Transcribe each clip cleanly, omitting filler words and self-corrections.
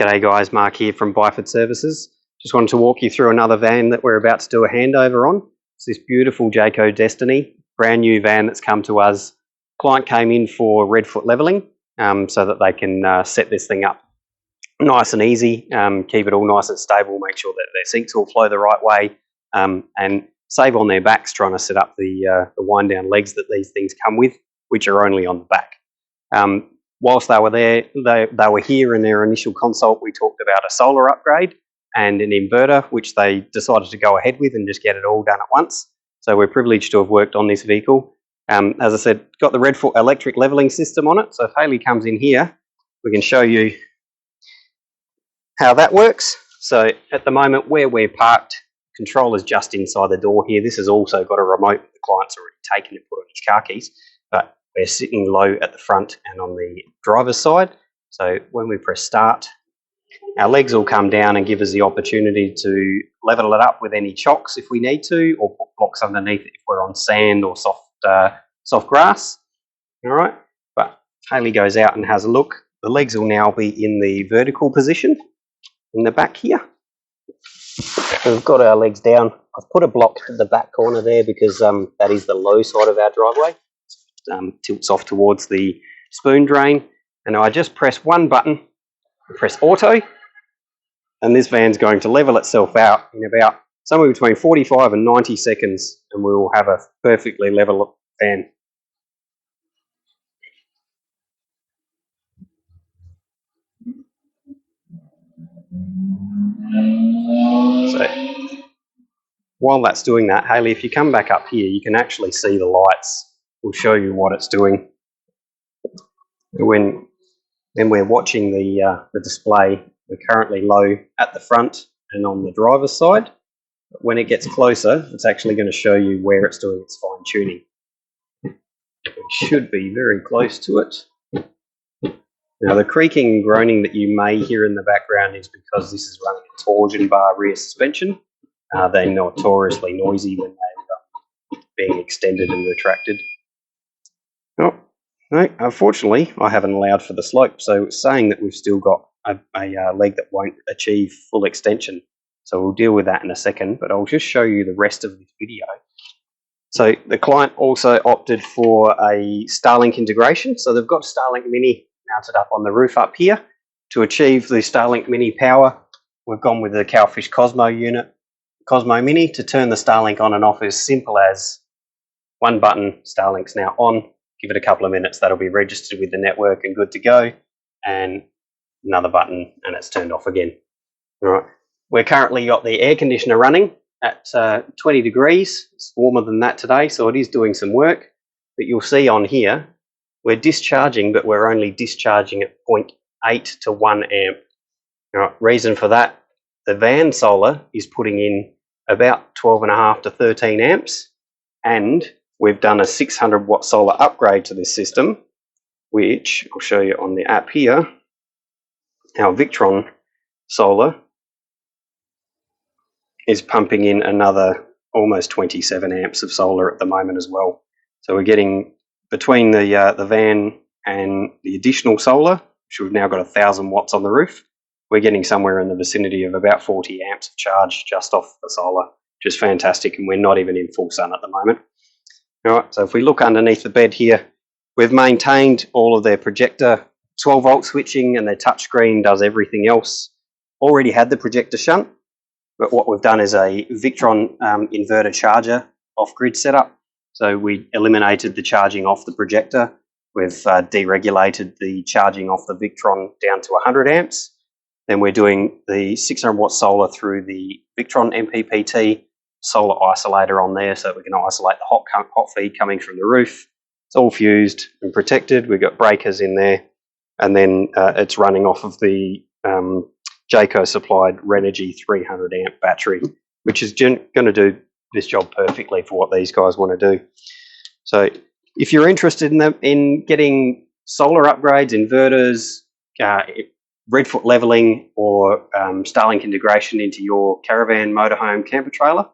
G'day guys, Mark here from Byford Services. Just wanted to walk you through another van that we're about to do a handover on. It's this beautiful Jayco Destiny, brand new van that's come to us. Client came in for Redfoot levelling so that they can set this thing up nice and easy, keep it all nice and stable, make sure that their seats all flow the right way, and save on their backs trying to set up the wind down legs that these things come with, which are only on the back. Whilst they were there, they were here in their initial consult, we talked about a solar upgrade and an inverter, which they decided to go ahead with and just get it all done at once. So we're privileged to have worked on this vehicle. As I said, got the Redfoot electric levelling system on it. So if Hayley comes in here, we can show you how that works. So at the moment where we're parked, controller's just inside the door here. This has also got a remote the client's already taken and put on his car keys, but we're sitting low at the front and on the driver's side. So when we press start, our legs will come down and give us the opportunity to level it up with any chocks if we need to, or put blocks underneath it if we're on sand or soft grass. All right, but Hayley goes out and has a look. The legs will now be in the vertical position in the back here. We've got our legs down. I've put a block at the back corner there because that is the low side of our driveway. Tilts off towards the spoon drain, and I just press one button, press auto, and this van's going to level itself out in about somewhere between 45 and 90 seconds, and we will have a perfectly level van. So while that's doing that, Hayley, if you come back up here, you can actually see the lights. We'll show you what it's doing. When we're watching the display, we're currently low at the front and on the driver's side. But when it gets closer, it's actually going to show you where it's doing its fine tuning. It should be very close to it. Now the creaking and groaning that you may hear in the background is because this is running a torsion bar rear suspension. They're notoriously noisy when they're being extended and retracted. Oh, no, unfortunately, I haven't allowed for the slope, so it's saying that we've still got a leg that won't achieve full extension. So we'll deal with that in a second, but I'll just show you the rest of this video. So the client also opted for a Starlink integration. So they've got Starlink Mini mounted up on the roof up here. To achieve the Starlink Mini power, we've gone with the Cowfish Cosmo unit, Cosmo Mini. To turn the Starlink on and off is simple as one button, Starlink's now on. Give it a couple of minutes, that'll be registered with the network and good to go. And another button and it's turned off again. All right. We're currently got the air conditioner running at 20 degrees. It's warmer than that today, so it is doing some work. But you'll see on here, we're discharging, but we're only discharging at 0.8 to 1 amp. All right. Reason for that, the van solar is putting in about 12.5 to 13 amps, and we've done a 600 watt solar upgrade to this system, which I'll show you on the app here. Our Victron solar is pumping in another almost 27 amps of solar at the moment as well. So we're getting between the van and the additional solar, which we've now got 1,000 watts on the roof, we're getting somewhere in the vicinity of about 40 amps of charge just off the solar, which is fantastic, and we're not even in full sun at the moment. All right, so if we look underneath the bed here, we've maintained all of their projector 12 volt switching, and their touchscreen does everything else. Already had the projector shunt, but what we've done is a Victron inverter charger off-grid setup. So we eliminated the charging off the projector. We've deregulated the charging off the Victron down to 100 amps. Then we're doing the 600 watt solar through the Victron MPPT solar isolator on there, so that we can isolate the hot feed coming from the roof. It's all fused and protected. We've got breakers in there, and then it's running off of the Jayco supplied Renergy 300 amp battery, which is going to do this job perfectly for what these guys want to do. So if you're interested in getting solar upgrades, inverters, Redfoot levelling, or Starlink integration into your caravan, motorhome, camper trailer,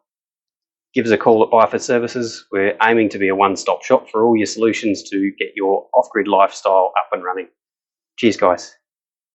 give us a call at Byford Services. We're aiming to be a one-stop shop for all your solutions to get your off-grid lifestyle up and running. Cheers, guys.